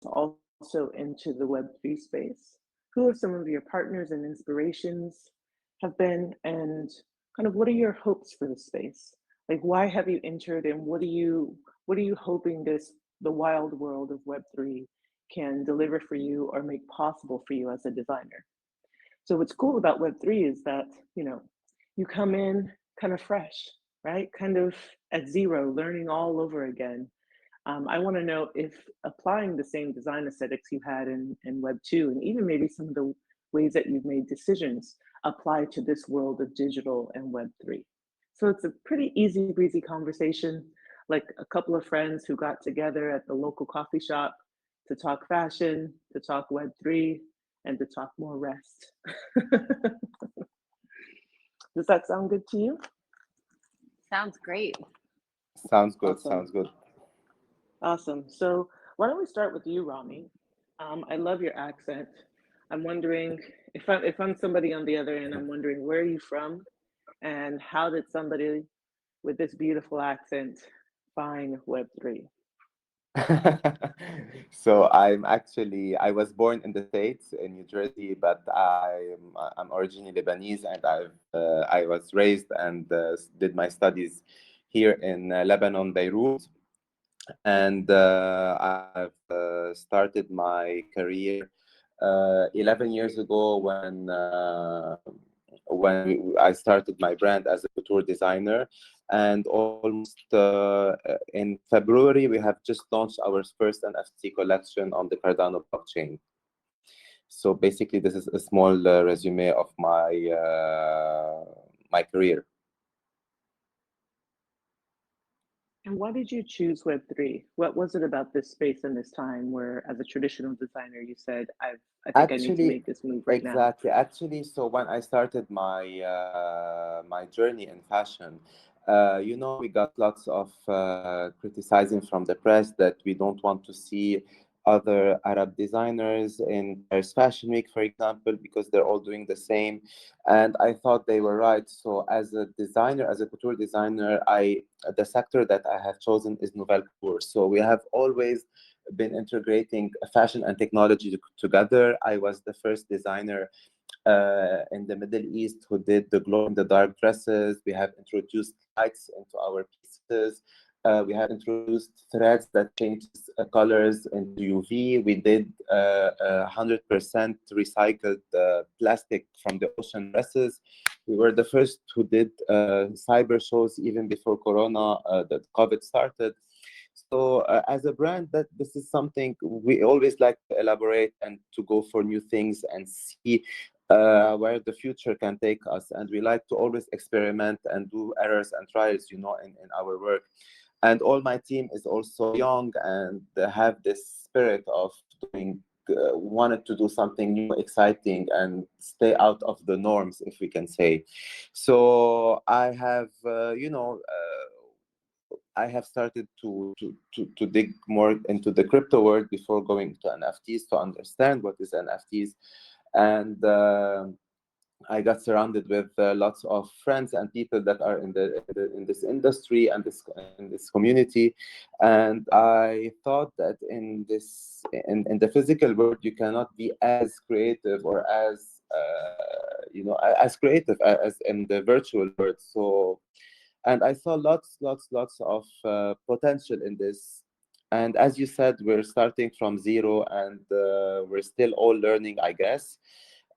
also into the Web3 space. Who are some of your partners and inspirations have been, and kind of what are your hopes for the space? Like, why have you entered, and what are you hoping the wild world of Web3 can deliver for you or make possible for you as a designer? So what's cool about Web3 is that, you know, you come in kind of fresh, right? Kind of at zero, learning all over again. I want to know if applying the same design aesthetics you had in Web 2, and even maybe some of the ways that you've made decisions apply to this world of digital and Web 3. So it's a pretty easy breezy conversation, like a couple of friends who got together at the local coffee shop to talk fashion, to talk Web 3, and to talk more rest. Does that sound good to you? Sounds great. Sounds good. Awesome. Sounds good. Awesome. So why don't we start with you, Rami? I love your accent. I'm wondering if I'm somebody on the other end, I'm wondering where are you from, and how did somebody with this beautiful accent find Web3? So I was born in the States in New Jersey, but I'm originally Lebanese, and I was raised and did my studies here in Lebanon, Beirut. And I've started my career 11 years ago when I started my brand as a couture designer. And almost in February, we have just launched our first NFT collection on the Cardano blockchain. So basically, this is a small resume of my career. And why did you choose Web3? What was it about this space and this time where, as a traditional designer, you said, I think I need to Actually, make this move right now? exactly. Actually, so when I started my journey in fashion, we got lots of criticizing from the press that we don't want to see other Arab designers in Paris Fashion Week, for example, because they're all doing the same. And I thought they were right. So as a designer, as a couture designer, the sector that I have chosen is Nouvelle Couture. So we have always been integrating fashion and technology together. I was the first designer in the Middle East who did the glow in the dark dresses. We have introduced lights into our pieces. We have introduced threads that changes colors into UV. We did 100% recycled plastic from the ocean dresses. We were the first who did cyber shows even before Corona, that COVID started. So as a brand, that this is something we always like to elaborate and to go for new things and see where the future can take us. And we like to always experiment and do errors and trials, in our work. And all my team is also young and they have this spirit of doing, wanted to do something new, exciting, and stay out of the norms, if we can say. So I have started to dig more into the crypto world before going to NFTs to understand what is NFTs. And I got surrounded with lots of friends and people that are in this industry and in this community, and I thought that in the physical world you cannot be as creative or as creative as in the virtual world. So, and I saw lots of potential in this. And as you said, we're starting from zero, and we're still all learning, I guess.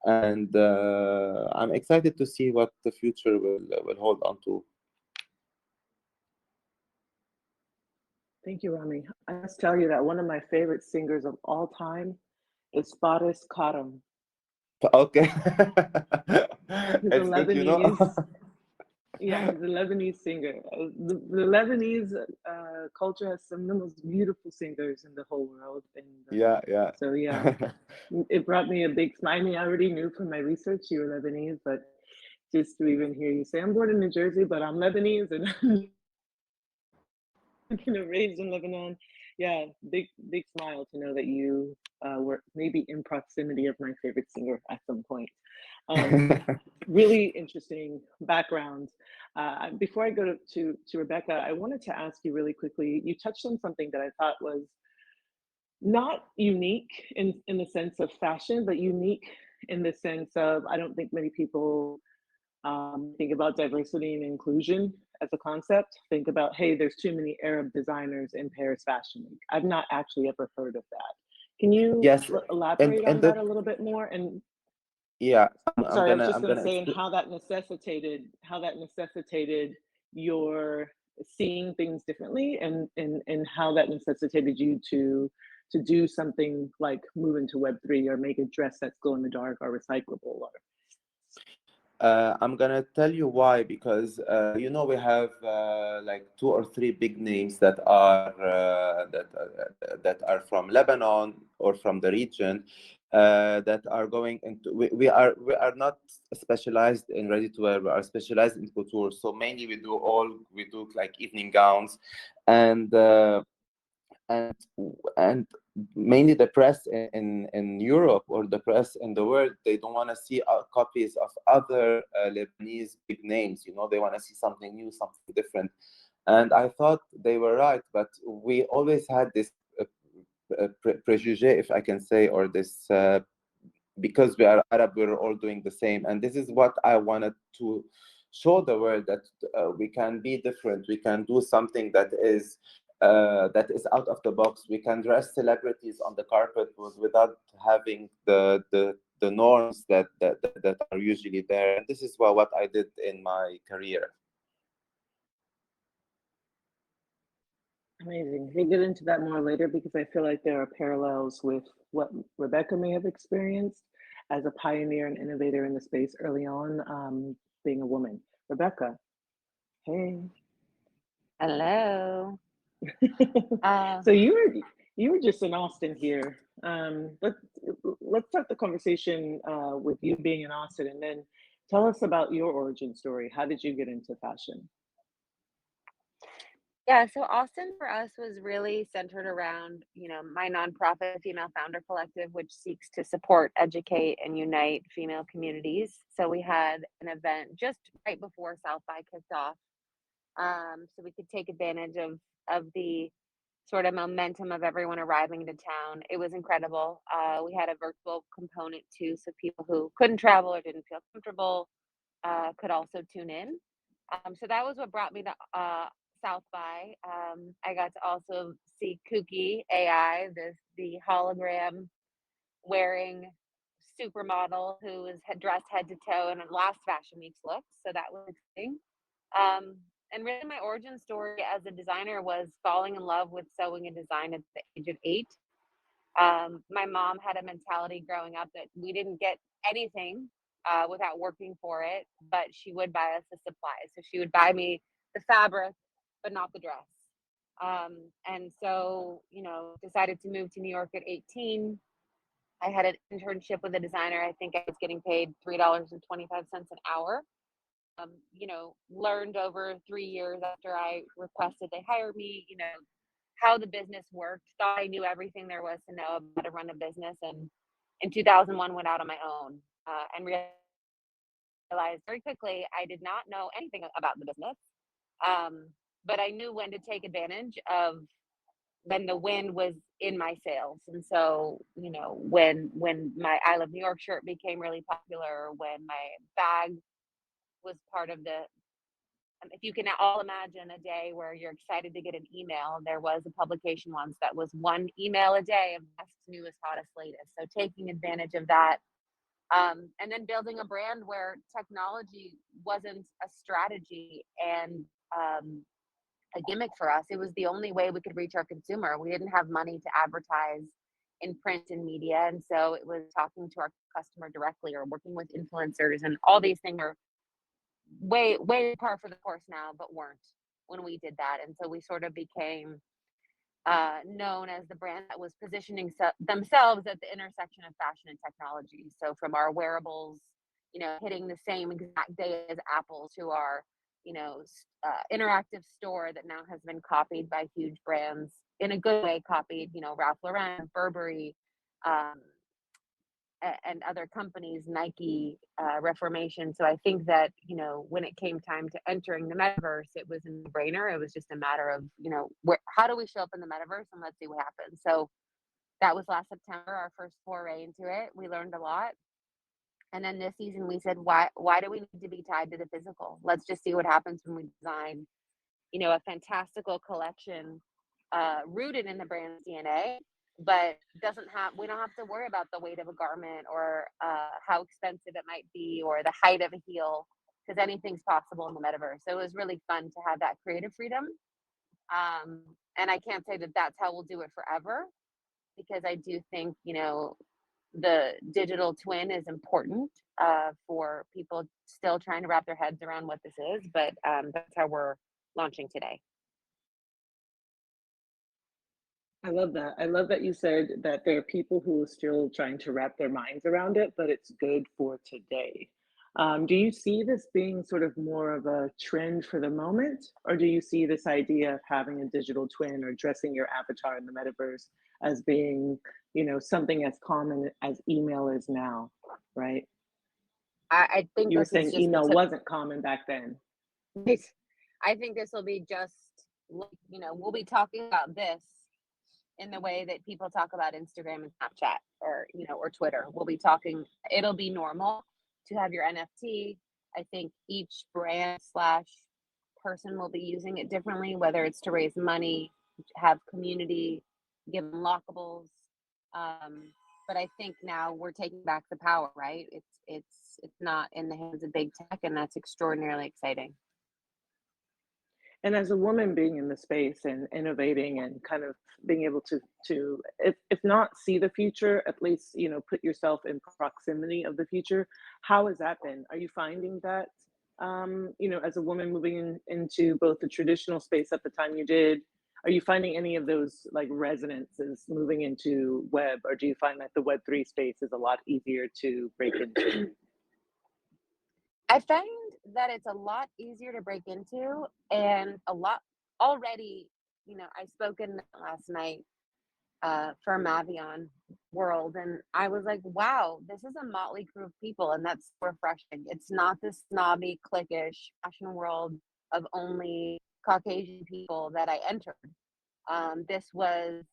And I'm excited to see what the future will hold on to. Thank you, Rami. I must tell you that one of my favorite singers of all time is Faris Karam. Okay. He's a It's good, Lebanese. Yeah, he's a Lebanese singer. The Lebanese culture has some of the most beautiful singers in the whole world. And Yeah. so, yeah, it brought me a big smile. I mean, I already knew from my research you were Lebanese, but just to even hear you say, I'm born in New Jersey, but I'm Lebanese and raised in Lebanon. Yeah, big smile to know that you were maybe in proximity of my favorite singer at some point. Really interesting background. Before I go to Rebecca, I wanted to ask you really quickly. You touched on something that I thought was not unique in the sense of fashion, but unique in the sense of I don't think many people think about diversity and inclusion as a concept. Think about, hey, there's too many Arab designers in Paris Fashion Week. I've not actually ever heard of that. Can you Yes, elaborate and on that that, a little bit more? And yeah, I'm sorry, I was gonna just I'm going to gonna say, and expl- how that necessitated your seeing things differently, and how that necessitated you to do something like move into Web3 or make a dress that's glow in the dark or recyclable. Or I'm gonna tell you why, because we have like two or three big names that are from Lebanon or from the region, that are going into. We are not specialized in ready to wear. We are specialized in couture. So mainly we do like evening gowns, and and and mainly the press in Europe or the press in the world, they don't want to see copies of other Lebanese big names. They want to see something new, something different. And I thought they were right, but we always had this prejudice, if I can say, or this because we are Arab, we're all doing the same. And this is what I wanted to show the world, that we can be different. We can do something that is out of the box. We can dress celebrities on the carpet without having the norms that are usually there. And this is what I did in my career. amazing. We'll get into that more later because I feel like there are parallels with what Rebecca may have experienced as a pioneer and innovator in the space early on, being a woman. Rebecca, hey. Hello. Uh, So you were just in Austin here. Let's start the conversation with you being in Austin, and then tell us about your origin story. How did you get into fashion? yeah, so Austin for us was really centered around, my nonprofit Female Founder Collective, which seeks to support, educate, and unite female communities. So we had an event just right before South by kicked off, so we could take advantage of the sort of momentum of everyone arriving to town. It was incredible. We had a virtual component too, so people who couldn't travel or didn't feel comfortable could also tune in. So that was what brought me to South by. I got to also see Kooky AI, the hologram wearing supermodel who was dressed head to toe in a last Fashion Week's look. So that was exciting. Um, and really, my origin story as a designer was falling in love with sewing and design at the age of 8. My mom had a mentality growing up that we didn't get anything without working for it, but she would buy us the supplies. So she would buy me the fabric, but not the dress. And so, decided to move to New York at 18. I had an internship with a designer. I think I was getting paid $3.25 an hour. Learned over 3 years after I requested they hire me, how the business worked. Thought I knew everything there was to know about how to run a business. And in 2001, went out on my own and realized very quickly I did not know anything about the business. Um, but I knew when to take advantage of when the wind was in my sails. And so, when my I Love New York shirt became really popular, when my bag was part of the if you can all imagine a day where you're excited to get an email, there was a publication once that was one email a day of best, newest, hottest, latest. So taking advantage of that, and then building a brand where technology wasn't a strategy and a gimmick for us. It was the only way we could reach our consumer. We didn't have money to advertise in print and media, and so it was talking to our customer directly or working with influencers, and all these things are way par for the course now, but weren't when we did that. And so we sort of became known as the brand that was positioning themselves at the intersection of fashion and technology. So from our wearables, hitting the same exact day as Apple, to our, interactive store that now has been copied by huge brands in a good way, copied, Ralph Lauren, Burberry, um, and other companies, Nike, Reformation. So I think that, when it came time to entering the metaverse, it was a no-brainer. It was just a matter of, how do we show up in the metaverse, and let's see what happens. So that was last September, our first foray into it. We learned a lot. And then this season we said, why do we need to be tied to the physical? Let's just see what happens when we design, a fantastical collection rooted in the brand's DNA, but we don't have to worry about the weight of a garment or how expensive it might be or the height of a heel, because anything's possible in the metaverse. So it was really fun to have that creative freedom. And I can't say that that's how we'll do it forever, because I do think, the digital twin is important for people still trying to wrap their heads around what this is, but that's how we're launching today. I love that. I love that you said that there are people who are still trying to wrap their minds around it, but it's good for today. Do you see this being sort of more of a trend for the moment, or do you see this idea of having a digital twin or dressing your avatar in the metaverse as being, something as common as email is now, right? I think You were this is saying just email wasn't common back then. I think this will be just, we'll be talking about this in the way that people talk about Instagram and Snapchat or, or Twitter. It'll be normal to have your NFT. I think each brand / person will be using it differently, whether it's to raise money, have community, give unlockables. But I think now we're taking back the power, right? It's not in the hands of big tech, and that's extraordinarily exciting. And as a woman being in the space and innovating and kind of being able to if not see the future, at least put yourself in proximity of the future, how has that been? Are you finding that as a woman moving into both the traditional space at the time you did, are you finding any of those like resonances moving into web, or do you find that the Web3 space is a lot easier to break into? I find that it's a lot easier to break into, and a lot already, I spoke in last night for Mavion World, and I was like, wow, this is a motley crew of people, and that's refreshing. It's not this snobby, cliquish fashion world of only Caucasian people that I entered. This was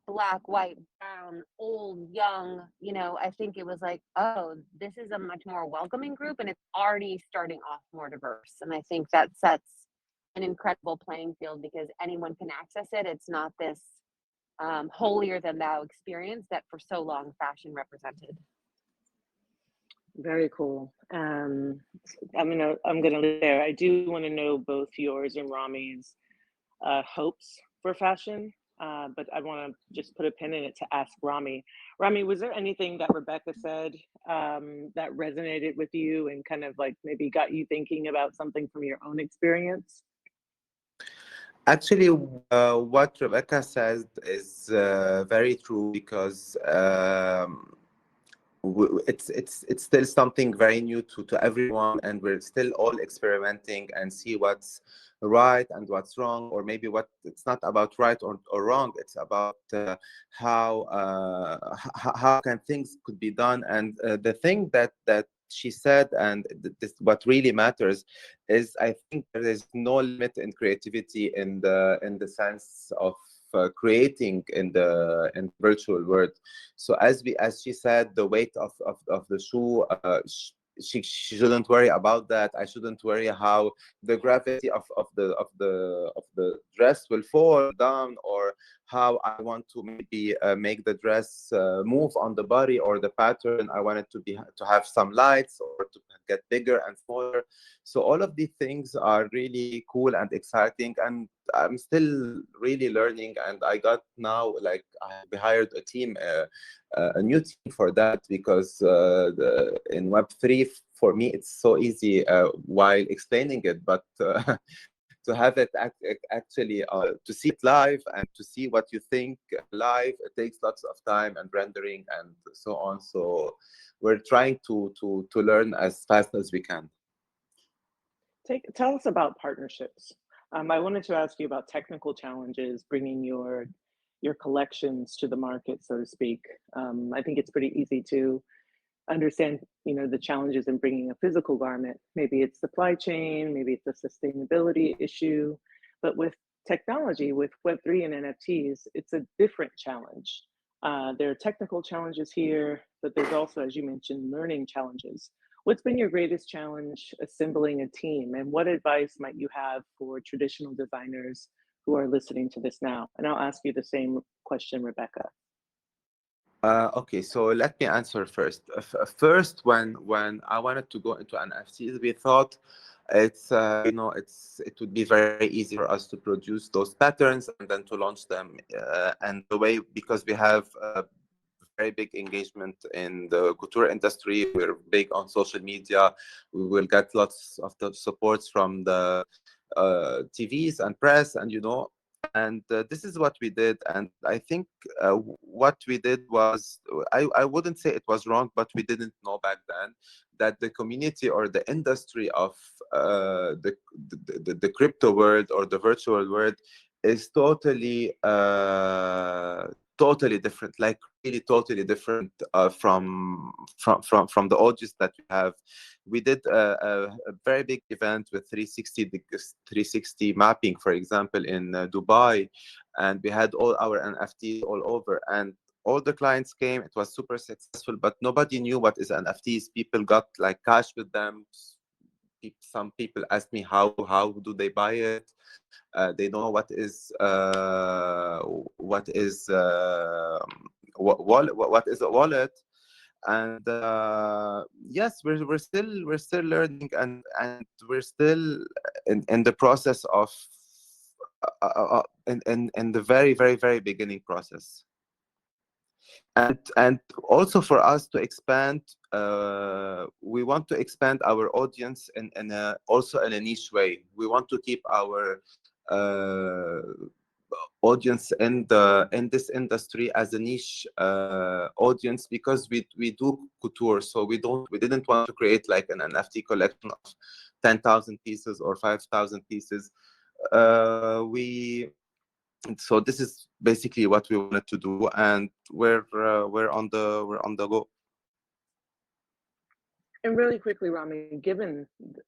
black, white, brown, old, young. I think it was like, oh, this is a much more welcoming group, and it's already starting off more diverse. And I think that sets an incredible playing field because anyone can access it. It's not this holier than thou experience that for so long fashion represented. Very cool. I'm gonna leave there. I do want to know both yours and Rami's hopes for fashion, but I want to just put a pin in it to ask Rami. Rami, was there anything that Rebecca said that resonated with you and kind of like maybe got you thinking about something from your own experience? Actually, what Rebecca says is very true because it's still something very new to everyone, and we're still all experimenting and see what's right and what's wrong, or maybe it's not about right or wrong. It's about how can things could be done. And the thing that she said, and what really matters, is I think there is no limit in creativity in the sense of creating in the virtual world. So as she said, the weight of the shoe, she shouldn't worry about that. I shouldn't worry how the gravity of the dress will fall down, or how I want to maybe make the dress move on the body, or the pattern I want it to have some lights, or to get bigger and smaller. So all of these things are really cool and exciting, and I'm still really learning. And I got now, like, I hired a team, a new team for that, because in Web3 for me it's so easy while explaining it, but to have it actually to see it live and to see what you think live, it takes lots of time and rendering and so on. So we're trying to learn as fast as we can. Tell us about partnerships. I wanted to ask you about technical challenges bringing your collections to the market, so to speak. I think it's pretty easy to understand, the challenges in bringing a physical garment. Maybe it's supply chain, maybe it's a sustainability issue, but with technology, with Web3 and NFTs, it's a different challenge. There are technical challenges here, but there's also, as you mentioned, learning challenges. What's been your greatest challenge assembling a team, and what advice might you have for traditional designers who are listening to this now? And I'll ask you the same question, Rebecca. Okay, so let me answer first. First, when I wanted to go into NFTs, we thought it would be very easy for us to produce those patterns and then to launch them. And the way, because we have very big engagement in the couture industry, we're big on social media. We will get lots of the supports from the TVs and press, and this is what we did. And I think what we did was, I wouldn't say it was wrong, but we didn't know back then that the community or the industry of the crypto world or the virtual world is totally different, like really totally different from the audience that we have. We did a very big event with 360 mapping, for example, in Dubai, and we had all our NFTs all over, and all the clients came. It was super successful, but nobody knew what is NFTs. People got like cash with them. Some people asked me how do they buy it. They know what is a wallet. And yes, we're still learning, and we're still in the process of in the very very very beginning process. And also for us to expand, we want to expand our audience also in a niche way. We want to keep our audience in this industry as a niche audience, because we do couture, so we didn't want to create like an NFT collection of 10,000 pieces or 5,000 pieces. We So this is basically what we wanted to do, and we're on the go. And really quickly, Rami, given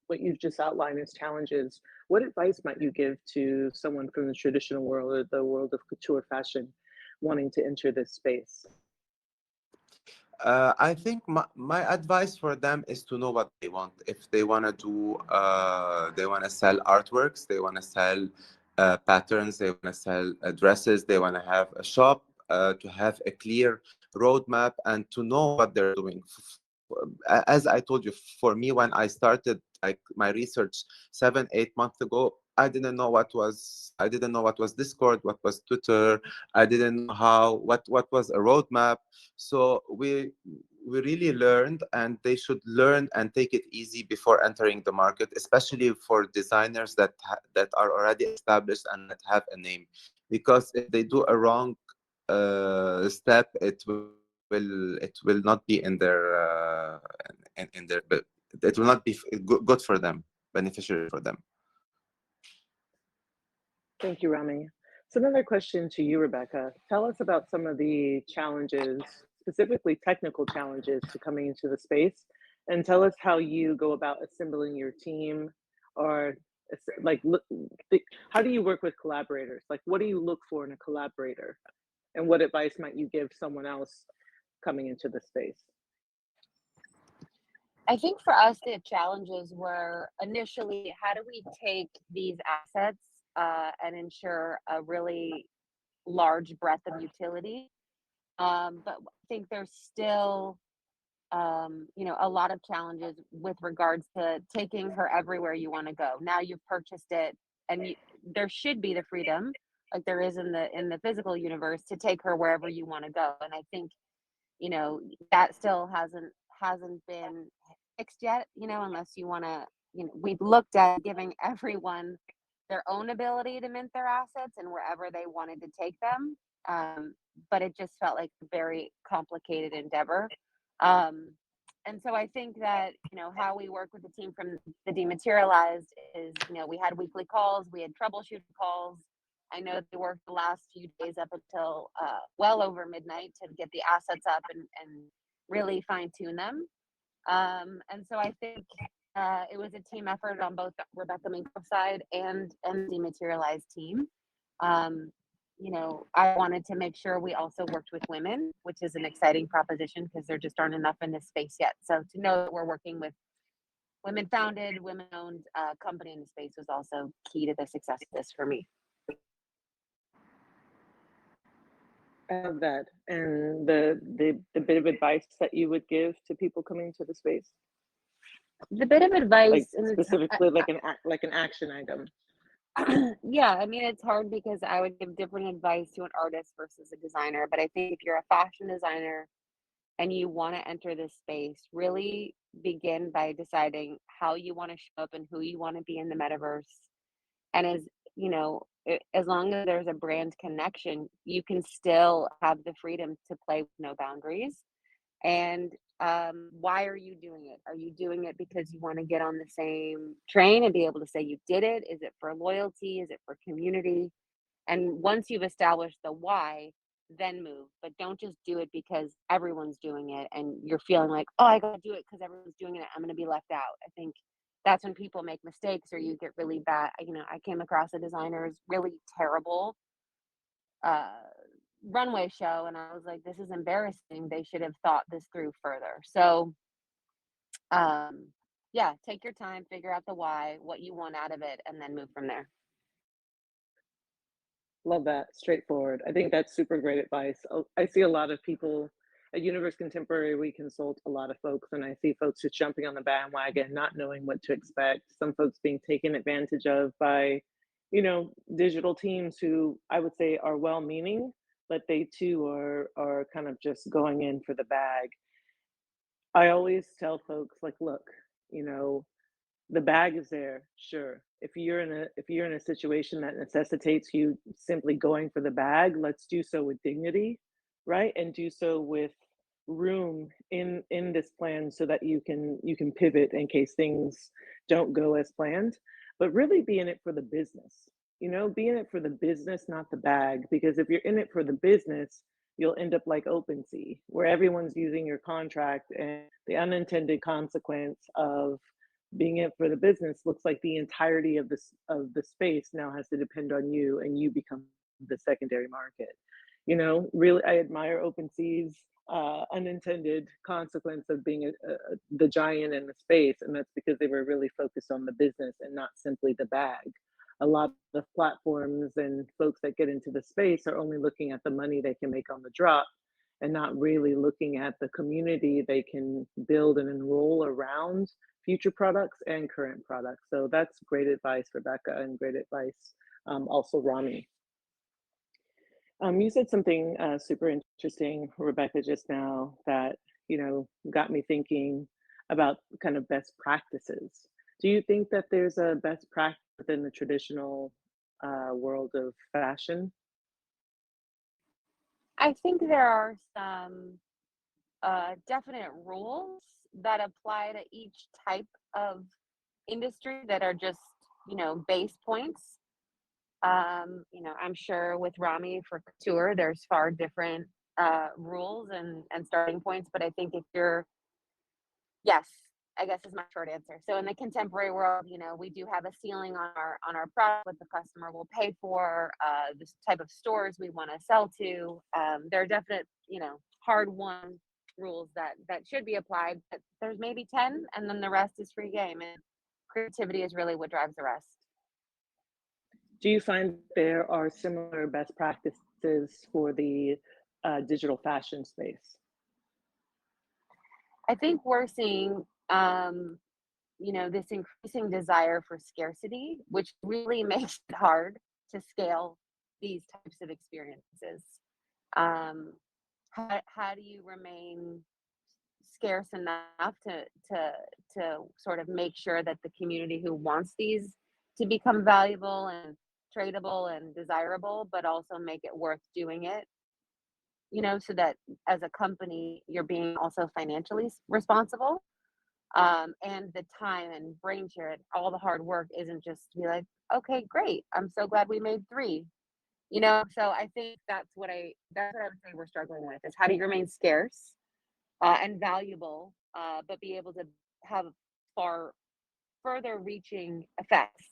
what you've just outlined as challenges, what advice might you give to someone from the traditional world or the world of couture fashion wanting to enter this space? I think my advice for them is to know what they want. If they want to do, they want to sell artworks, they want to sell patterns, they want to sell dresses, they want to have a shop, to have a clear roadmap and to know what they're doing. As I told you, for me, when I started like my research 7-8 months ago, I didn't know what was Discord, what was Twitter. I didn't know what was a roadmap. So we really learned, and they should learn and take it easy before entering the market, especially for designers that are already established and that have a name. Because if they do a wrong step, it will not be in their it will not be good for them, beneficial for them. Thank you, Rami. So another question to you, Rebecca. Tell us about some of the challenges, specifically technical challenges to coming into the space, and tell us how you go about assembling your team, or like, how do you work with collaborators? Like, what do you look for in a collaborator? And what advice might you give someone else coming into the space? I think for us, the challenges were initially, how do we take these assets and ensure a really large breadth of utility? But I think there's still, a lot of challenges with regards to taking her everywhere you want to go. Now you've purchased it, and there should be the freedom, like there is in the physical universe, to take her wherever you want to go. And I think, that still hasn't been fixed yet, unless you want to, we've looked at giving everyone their own ability to mint their assets and wherever they wanted to take them. But it just felt like a very complicated endeavor. And so I think that, how we work with the team from the Dematerialized is, we had weekly calls, we had troubleshooting calls. I know they worked the last few days up until well over midnight to get the assets up and really fine tune them. And so I think it was a team effort on both Rebecca Minkoff side and the Dematerialized team. I wanted to make sure we also worked with women, which is an exciting proposition because there just aren't enough in this space yet. So to know that we're working with women founded, women owned company in the space was also key to the success of this for me. I love that. And the bit of advice that you would give to people coming to the space, The bit of like advice, and specifically like an action item. yeah, I mean, it's hard because I would give different advice to an artist versus a designer. But I think if you're a fashion designer and you want to enter this space, really begin by deciding how you want to show up and who you want to be in the metaverse. And as long as there's a brand connection, you can still have the freedom to play with no boundaries. And why are you doing it? Are you doing it because you want to get on the same train and be able to say you did it? Is it for loyalty? Is it for community? And once you've established the why, then move. But don't just do it because everyone's doing it and you're feeling like, oh, I gotta do it because everyone's doing it. I'm gonna be left out. I think that's when people make mistakes or you get really bad. I came across a designer's really terrible uh, runway show, and I was like, this is embarrassing. They should have thought this through further. So, yeah, take your time, figure out the why, what you want out of it, and then move from there. Love that. Straightforward. I think that's super great advice. I see a lot of people at Universe Contemporary. We consult a lot of folks, and I see folks just jumping on the bandwagon, not knowing what to expect. Some folks being taken advantage of by, digital teams who I would say are well-meaning, but they too are kind of just going in for the bag. I always tell folks like, look, you know, the bag is there, sure. If you're in a situation that necessitates you simply going for the bag, let's do so with dignity, right? And do so with room in this plan so that you can pivot in case things don't go as planned. But really be in it for the business. Be in it for the business, not the bag. Because if you're in it for the business, you'll end up like OpenSea, where everyone's using your contract and the unintended consequence of being it for the business looks like the entirety of the space now has to depend on you and you become the secondary market. Really, I admire OpenSea's unintended consequence of being the giant in the space, and that's because they were really focused on the business and not simply the bag. A lot of platforms and folks that get into the space are only looking at the money they can make on the drop and not really looking at the community they can build and enroll around future products and current products. So that's great advice, Rebecca, and great advice, also Rami. You said something super interesting, Rebecca, just now that got me thinking about kind of best practices. Do you think that there's a best practice within the traditional world of fashion? I think there are some definite rules that apply to each type of industry that are just, base points. I'm sure with Rami for couture, there's far different rules and starting points. But I think if you're, yes, I guess is my short answer. So in the contemporary world, we do have a ceiling on our product, what the customer will pay for, this type of stores we want to sell to. There are definite, hard won rules that should be applied. But there's maybe 10, and then the rest is free game, and creativity is really what drives the rest. Do you find there are similar best practices for the digital fashion space? I think we're seeing, this increasing desire for scarcity, which really makes it hard to scale these types of experiences. Um, how do you remain scarce enough to sort of make sure that the community who wants these to become valuable and tradable and desirable, but also make it worth doing it, so that as a company, you're being also financially responsible. And the time and brain share it, all the hard work isn't just to be like, okay, great, I'm so glad we made three. So I think that's what I would say we're struggling with is how do you remain scarce and valuable, but be able to have far further reaching effects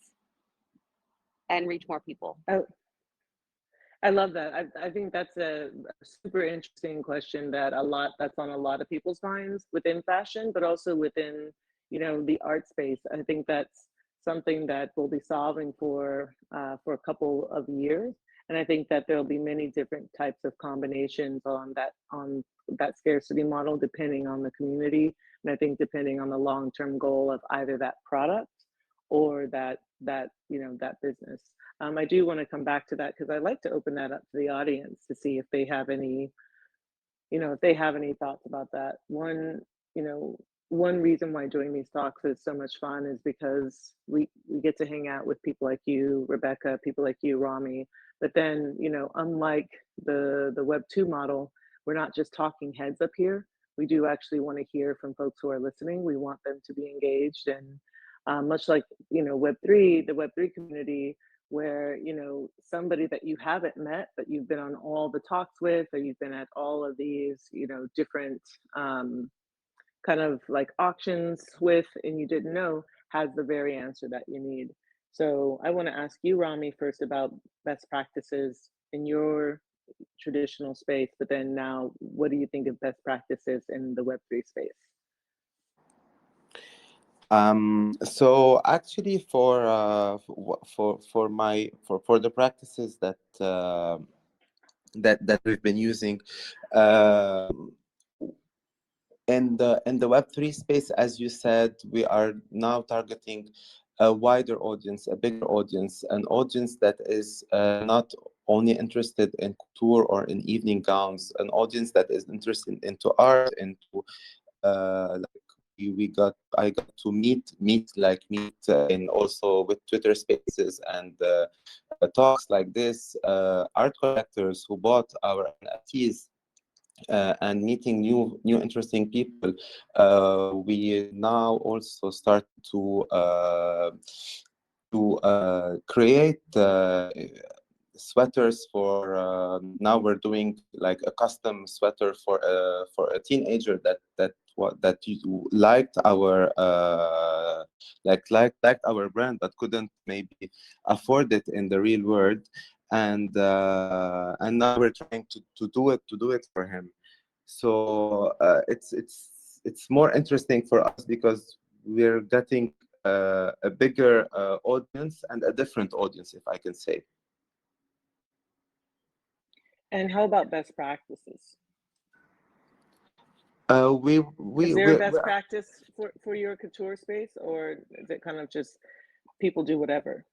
and reach more people. Oh, I love that. I think that's a super interesting question that's on a lot of people's minds within fashion, but also within, the art space. I think that's something that we'll be solving for a couple of years. And I think that there'll be many different types of combinations on that scarcity model, depending on the community. And I think depending on the long-term goal of either that product or that business. I do want to come back to that because I'd like to open that up to the audience to see if they have any, if they have any thoughts about that. You know, one reason why doing these talks is so much fun is because we get to hang out with people like you, Rebecca, people like you, Rami. But then, unlike the Web 2 model, we're not just talking heads up here. We do actually want to hear from folks who are listening. We want them to be engaged, and much like Web3, the Web3 community, where somebody that you haven't met but you've been on all the talks with, or you've been at all of these different kind of like auctions with, and you didn't know, has the very answer that you need. So I want to ask you, Rami, first about best practices in your traditional space, but then now, what do you think of best practices in the Web3 space? So actually, for the practices that we've been using, in the Web3 space, as you said, we are now targeting a wider audience, a bigger audience, an audience that is not only interested in couture or in evening gowns, an audience that is interested into art, into I got to meet and also with Twitter Spaces and talks like this, art collectors who bought our NFTs. And meeting new interesting people, we now also start to create sweaters for. Now we're doing like a custom sweater for a teenager that you liked our liked our brand but couldn't maybe afford it in the real world, and now we're trying to do it for him. So it's more interesting for us because we're getting a bigger audience and a different audience, if I can say. And how about best practices? We Is there a best practice for your couture space, or is it kind of just people do whatever?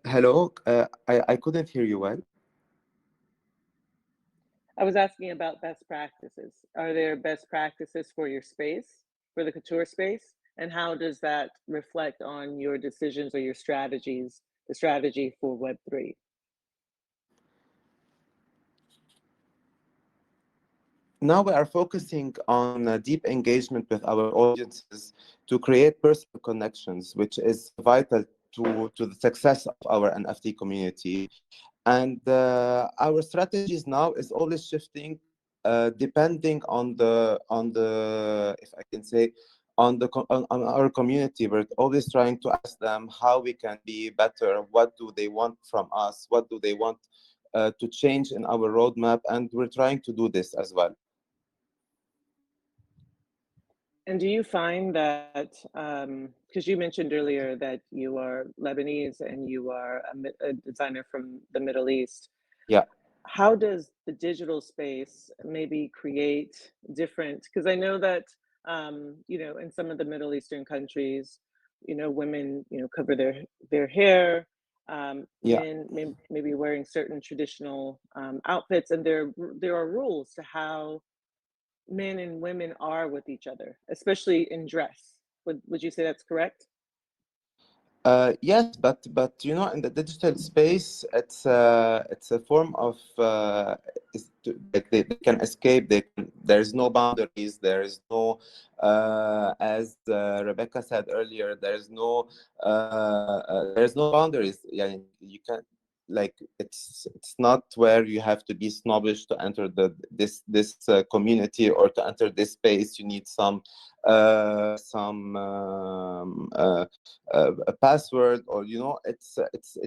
Hello, I couldn't hear you well. I was asking about best practices. Are there best practices for your space, for the couture space? And how does that reflect on your decisions or your strategies, the strategy for Web3? Now we are focusing on deep engagement with our audiences to create personal connections, which is vital to the success of our NFT community. And our strategies now is always shifting, depending on the if I can say on our community. We're always trying to ask them how we can be better, what do they want from us, what do they want to change in our roadmap, and we're trying to do this as well. And do you find that, because you mentioned earlier that you are Lebanese and you are a designer from the Middle East, Yeah. how does the digital space maybe create different, because I know that, in some of the Middle Eastern countries, women, cover their hair, Yeah. men maybe wearing certain traditional outfits, and there are rules to how men and women are with each other, especially in dress. Would you say that's correct? Yes, but in the digital space, it's a form of like they can escape. There's no boundaries. There is no, as Rebecca said earlier, there's no boundaries. Yeah, you can. like it's not where you have to be snobbish to enter this community or to enter this space. You need some a password, or it's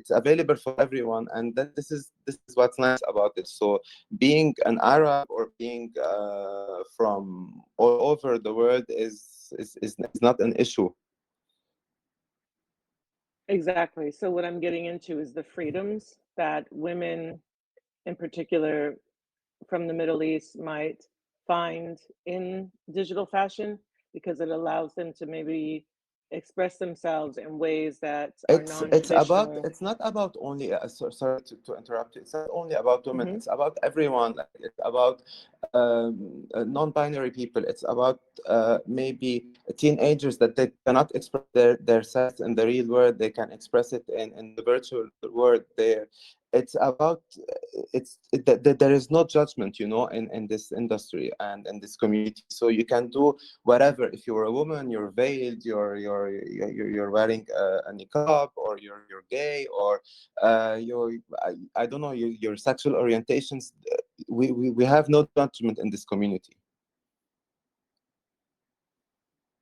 available for everyone, and that this is what's nice about it. So being an Arab or being from all over the world is not an issue. Exactly. So what I'm getting into is the freedoms that women in particular from the Middle East might find in digital fashion, because it allows them to maybe express themselves in ways that are non-traditional. It's not about only sorry to interrupt you. It's not only about women, Mhm. it's about everyone. Like, it's about non-binary people. It's about maybe teenagers that they cannot express their sex in the real world. They can express it in the virtual world. There, it's about there is no judgment, in this industry and in this community. So you can do whatever. If you're a woman, you're veiled, you're wearing a niqab, or you're gay, or I don't know, your sexual orientations. We have no judgment in this community.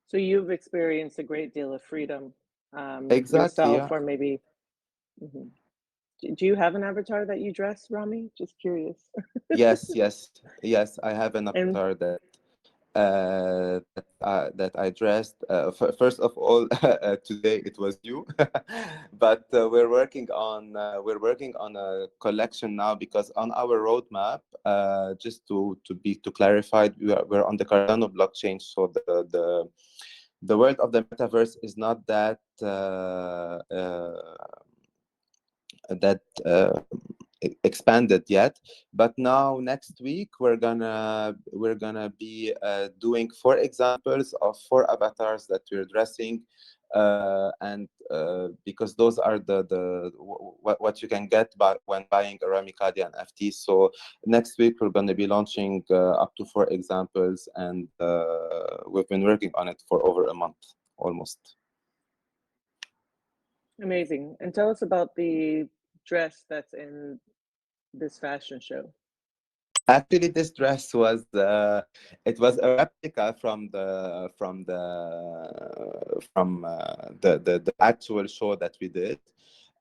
So you've experienced a great deal of freedom Exactly, yourself, yeah. or maybe. Mhm. Do you have an avatar that you dress, Rami? Just curious. Yes, I have an And avatar that I dressed. First of all, today it was you, but we're working on a collection now, because on our roadmap, just to clarify, we're on the Cardano blockchain. So the world of the metaverse is not that expanded yet, but now next week we're gonna be doing 4 examples of 4 avatars that we're dressing, and because those are what you can get when buying a Rami Kadi NFT. So next week we're going to be launching up to 4 examples, and we've been working on it for over a month almost. amazing. And tell us about the dress that's in this fashion show. Actually, this dress was a replica from the actual show that we did.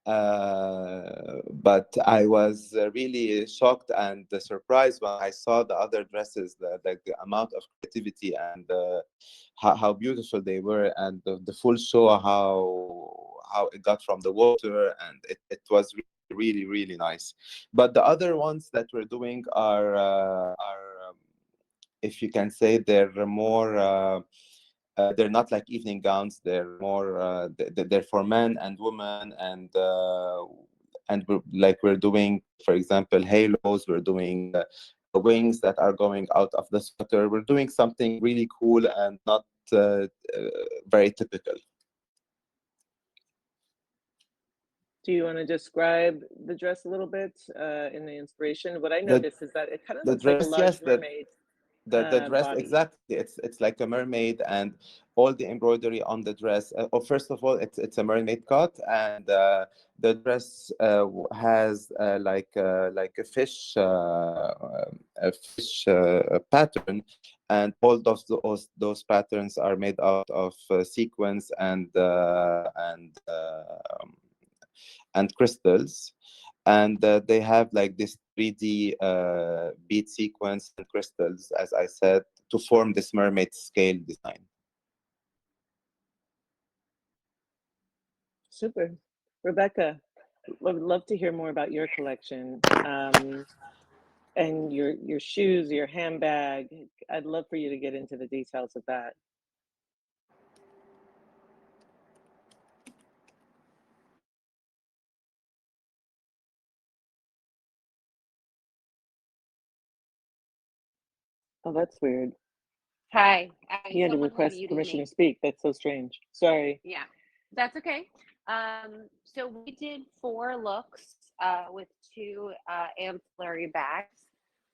But I was really shocked and surprised when I saw the other dresses, the amount of creativity and how beautiful they were, and the full show, how it got from the water, and it was really, really nice. But the other ones that we're doing are if you can say, they're more they're not like evening gowns. They're more they're for men and women, and we're doing, for example, halos. We're doing wings that are going out of the sweater. We're doing something really cool and not uh, uh, very typical. Do you want to describe the dress a little bit in the inspiration? What I the noticed is that it kind of the looks like a dress, large yes. the mermaid the dress, body. exactly. It's like a mermaid, and all the embroidery on the dress. First of all, it's a mermaid cut, and the dress has like a fish pattern, and all those patterns are made out of sequins and crystals, and they have like this 3D bead sequence and crystals, as I said, to form this mermaid scale design. Super. Rebecca, would love to hear more about your collection, and your shoes, your handbag. I'd love for you to get into the details of that. Oh, that's weird. Hi, He had to someone request muted permission to me. speak. That's so strange. Sorry. Yeah, that's okay. So we did 4 looks with 2 ancillary bags.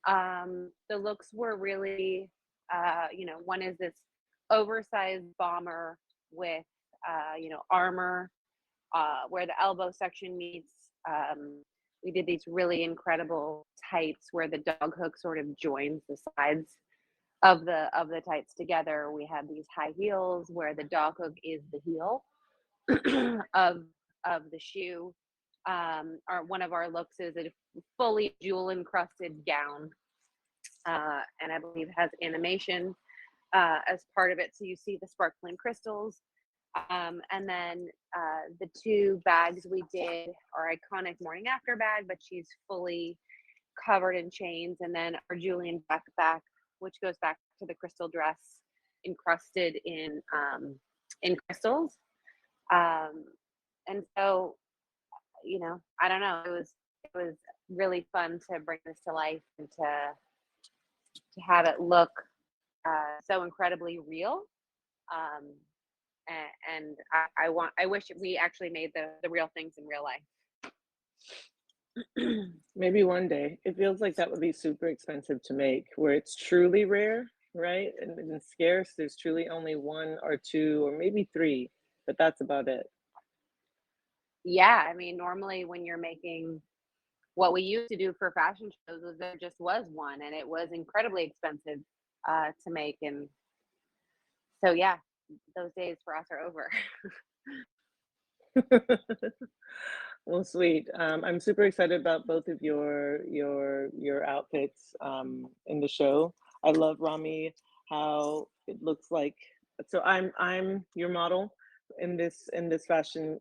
The looks were really, one is this oversized bomber with, armor where the elbow section meets. we did these really incredible tights where the dog hook sort of joins the sides of the tights together. We had these high heels where the dog hook is the heel of the shoe. One of our looks is a fully jewel encrusted gown, and I believe has animation as part of it, so you see the sparkling crystals. And then the two bags we did are iconic morning after bag, but she's fully covered in chains, and then our Julian backpack, which goes back to the crystal dress encrusted in crystals. And so, you know, I don't know, it was really fun to bring this to life and to have it look so incredibly real. Um, and I wish we actually made the real things in real life. Maybe one day. It feels like that would be super expensive to make, where it's truly rare, right? And scarce. There's truly only one or two or maybe three, but that's about it. Yeah, I mean, normally when you're making what we used to do for fashion shows, was there just was one, and it was incredibly expensive to make. And so, yeah, those days for us are over. Well, sweet. I'm super excited about both of your outfits in the show. I love, Rami, how it looks like. So I'm your model in this fashion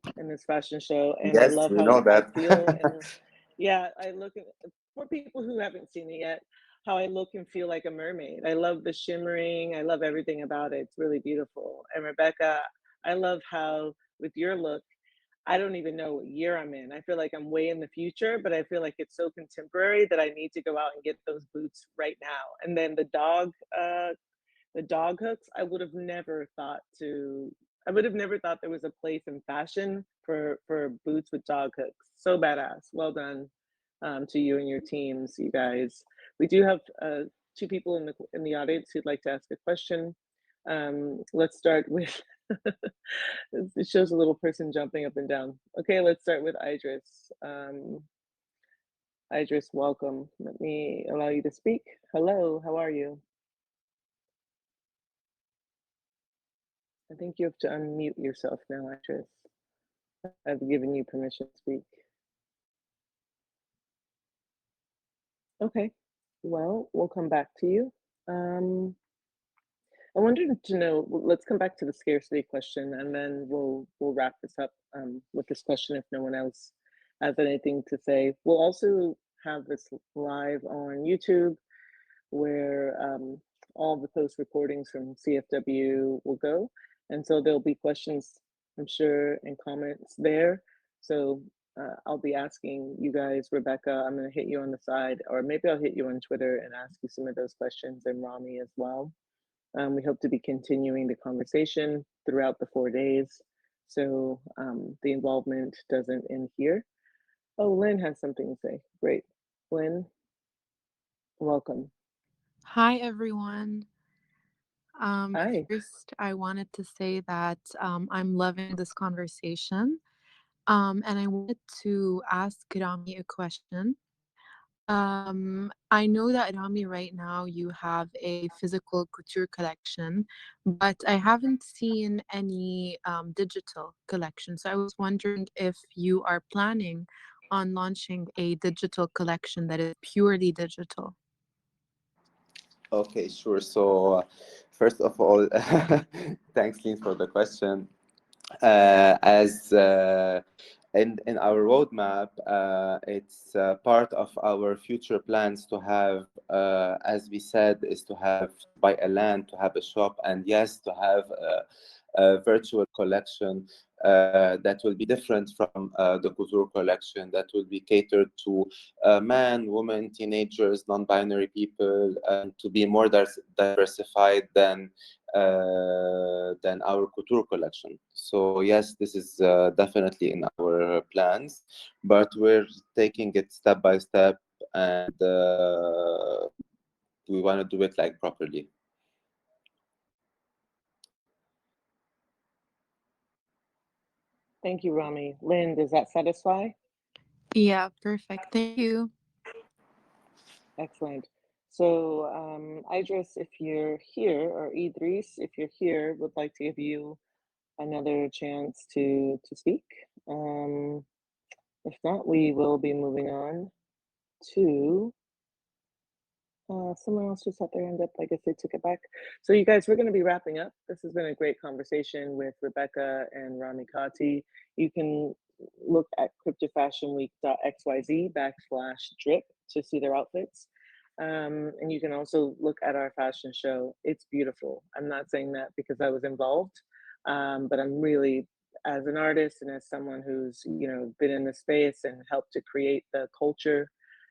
show, and I Yes, love we how know I that. feel. And yeah, I look at, for people who haven't seen it yet, how I look and feel like a mermaid. I love the shimmering. I love everything about it. It's really beautiful. And Rebecca, I love how with your look, I don't even know what year I'm in. I feel like I'm way in the future, but I feel like it's so contemporary that I need to go out and get those boots right now. And then the dog hooks, I would have never thought there was a place in fashion for boots with dog hooks. So badass. Well done to you and your teams, you guys. We do have two people in the audience who'd like to ask a question. Let's start with it shows a little person jumping up and down. Okay, let's start with Idris. Idris, welcome. Let me allow you to speak. Hello, how are you? I think you have to unmute yourself now, Idris. I've given you permission to speak. Okay, well, we'll come back to you. I wanted to know, let's come back to the scarcity question, and then we'll wrap this up with this question if no one else has anything to say. We'll also have this live on YouTube where all the post recordings from CFW will go. And so there'll be questions, I'm sure, and comments there. So I'll be asking you guys, Rebecca, I'm going to hit you on the side, or maybe I'll hit you on Twitter and ask you some of those questions, and Rami as well. We hope to be continuing the conversation throughout the 4 days. So the involvement doesn't end here. Oh, Lynn has something to say. Great. Lynn, welcome. Hi, everyone. Hi. First, I wanted to say that I'm loving this conversation. And I wanted to ask Rami a question. I know that Rami, right now you have a physical couture collection, but I haven't seen any digital collection. So I was wondering if you are planning on launching a digital collection that is purely digital. Okay, sure. So, first of all, thanks, Lynn, for the question. As in our roadmap, it's part of our future plans to have, as we said, is to have to buy a land, to have a shop, and yes, to have a virtual collection that will be different from the couture collection, that will be catered to men, women, teenagers, non-binary people, and to be more diversified than our couture collection. So yes, this is definitely in our plans, but we're taking it step by step, and we want to do it like properly. Thank you, Rami. Lynn, does that satisfy? Yeah, perfect. Thank you. Excellent. So, Idris, if you're here, or Idris, if you're here, would like to give you another chance to speak. Um, if not, we will be moving on to someone else just had their hand up. I guess they took it back. So, you guys, we're going to be wrapping up. This has been a great conversation with Rebecca and Rami Kadi. You can look at cryptofashionweek.xyz/drip to see their outfits. And you can also look at our fashion show. It's beautiful. I'm not saying that because I was involved, but I'm really, as an artist and as someone who's been in the space and helped to create the culture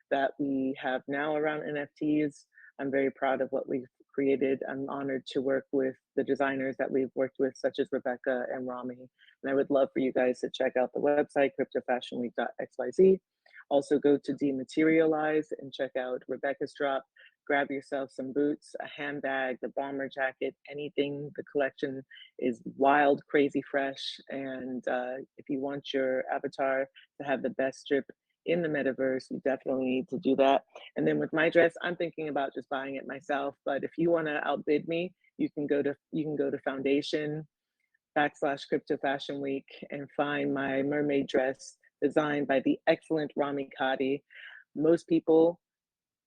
that we have now around NFTs. I'm very proud of what we've created. I'm honored to work with the designers that we've worked with, such as Rebecca and Rami. And I would love for you guys to check out the website, cryptofashionweek.xyz. Also go to Dematerialize and check out Rebecca's drop. Grab yourself some boots, a handbag, the bomber jacket, anything. The collection is wild, crazy fresh. And if you want your avatar to have the best drip in the metaverse, you definitely need to do that. And then with my dress, I'm thinking about just buying it myself. But if you want to outbid me, you can go to foundation/crypto fashion week and find my mermaid dress designed by the excellent Rami Kadi. Most people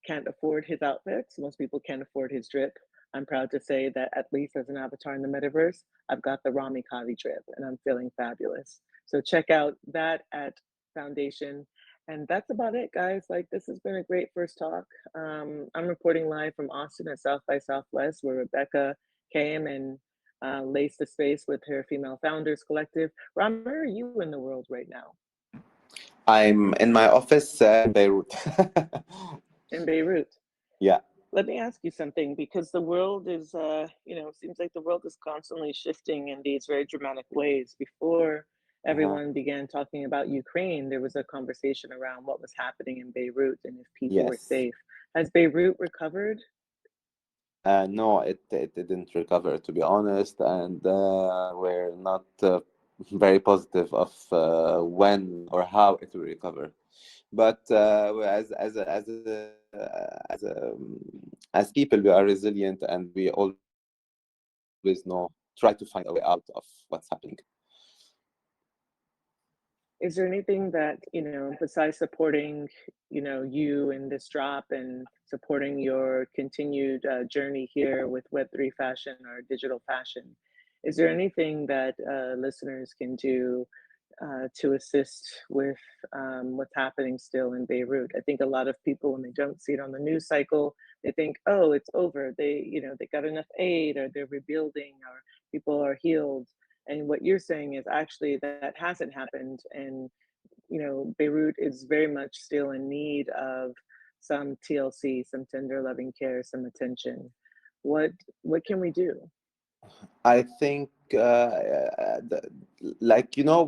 can't afford his outfits. Most people can't afford his drip. I'm proud to say that at least as an avatar in the metaverse, I've got the Rami Kadi drip and I'm feeling fabulous. So check out that at Foundation. And that's about it, guys. Like, this has been a great first talk. I'm reporting live from Austin at South by Southwest, where Rebecca came and laced the space with her Female Founders Collective. Ram, where are you in the world right now? I'm in my office in Beirut. In Beirut. Yeah. Let me ask you something, because the world is, seems like the world is constantly shifting in these very dramatic ways. Before Uh-huh. everyone began talking about Ukraine, there was a conversation around what was happening in Beirut and if people were Yes. safe. Has Beirut recovered? No, it didn't recover, to be honest, and we're not very positive of when or how it will recover. But as people, we are resilient, and we always know try to find a way out of what's happening. Is there anything that, besides supporting, you in this drop and supporting your continued journey here with Web3 fashion or digital fashion, is there anything that listeners can do to assist with what's happening still in Beirut? I think a lot of people, when they don't see it on the news cycle, they think, oh, it's over. They got enough aid, or they're rebuilding, or people are healed. And what you're saying is actually that hasn't happened. And, Beirut is very much still in need of some TLC, some tender loving care, some attention. What what can we do? I think,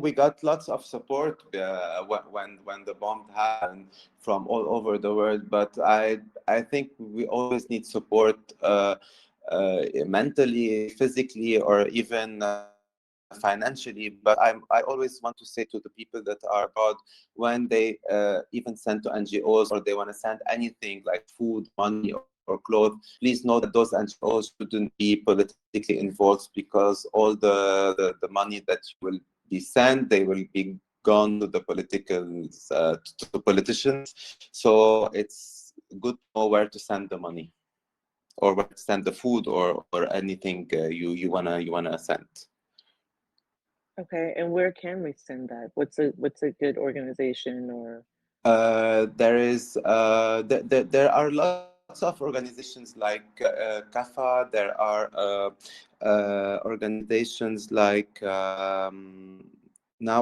we got lots of support when the bomb happened from all over the world. But I think we always need support, mentally, physically, or even financially. But I always want to say to the people that are abroad, when they even send to NGOs, or they want to send anything like food, money, or clothes, please know that those NGOs shouldn't be politically involved, because all the money that will be sent, they will be gone to the to politicians. So it's good to know where to send the money, or where to send the food, or anything you wanna send. Okay, and where can we send that? What's a good organization or There are lots of organizations like CAFA. There are organizations like, now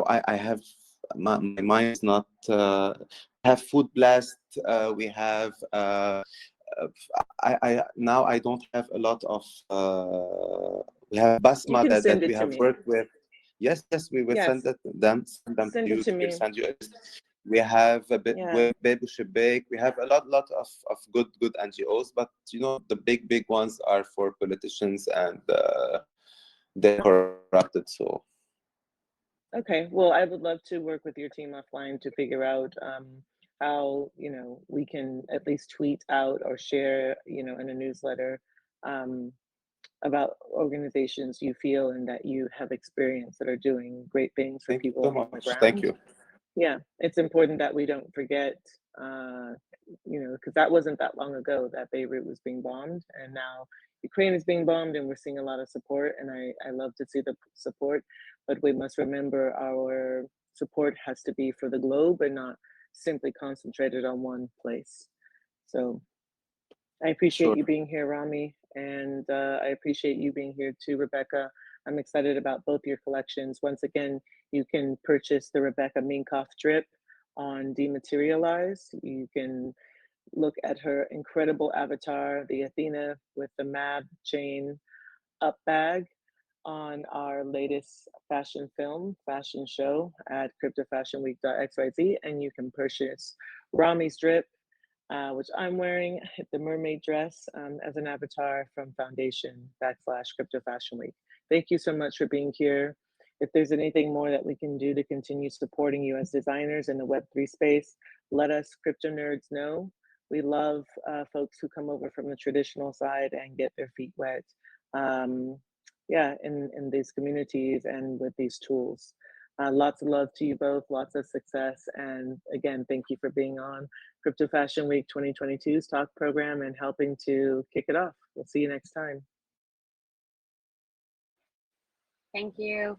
I have my mind is not. We have Food Blast. We have. I now I don't have a lot of. We have you Basma can that send we it to have me. worked with. Yes, we will Yes, send them to send it you. to We'll me. send you a list. We have a bit Yeah. with Baby Shebek. We have a lot of good NGOs, but the big ones are for politicians, and they're corrupted. So Okay, well, I would love to work with your team offline to figure out how, we can at least tweet out or share, in a newsletter um, about organizations you feel and that you have experience that are doing great things for Thank you so people on the much. Thank ground. you. Yeah, it's important that we don't forget, because that wasn't that long ago that Beirut was being bombed, and now Ukraine is being bombed, and we're seeing a lot of support, and I love to see the support, but we must remember our support has to be for the globe and not simply concentrated on one place. So I appreciate Sure. you being here, Rami, and I appreciate you being here too, Rebecca. I'm excited about both your collections. Once again, you can purchase the Rebecca Minkoff drip on Dematerialize. You can look at her incredible avatar, the Athena with the Mab chain up bag on our latest fashion show at cryptofashionweek.xyz, and you can purchase Rami's drip, which I'm wearing, the mermaid dress as an avatar from Foundation / Crypto Fashion Week. Thank you so much for being here. If there's anything more that we can do to continue supporting you as designers in the Web3 space, let us crypto nerds know. We love folks who come over from the traditional side and get their feet wet. Um, yeah, in these communities and with these tools. Lots of love to you both, lots of success. And again, thank you for being on Crypto Fashion Week 2022's talk program and helping to kick it off. We'll see you next time. Thank you.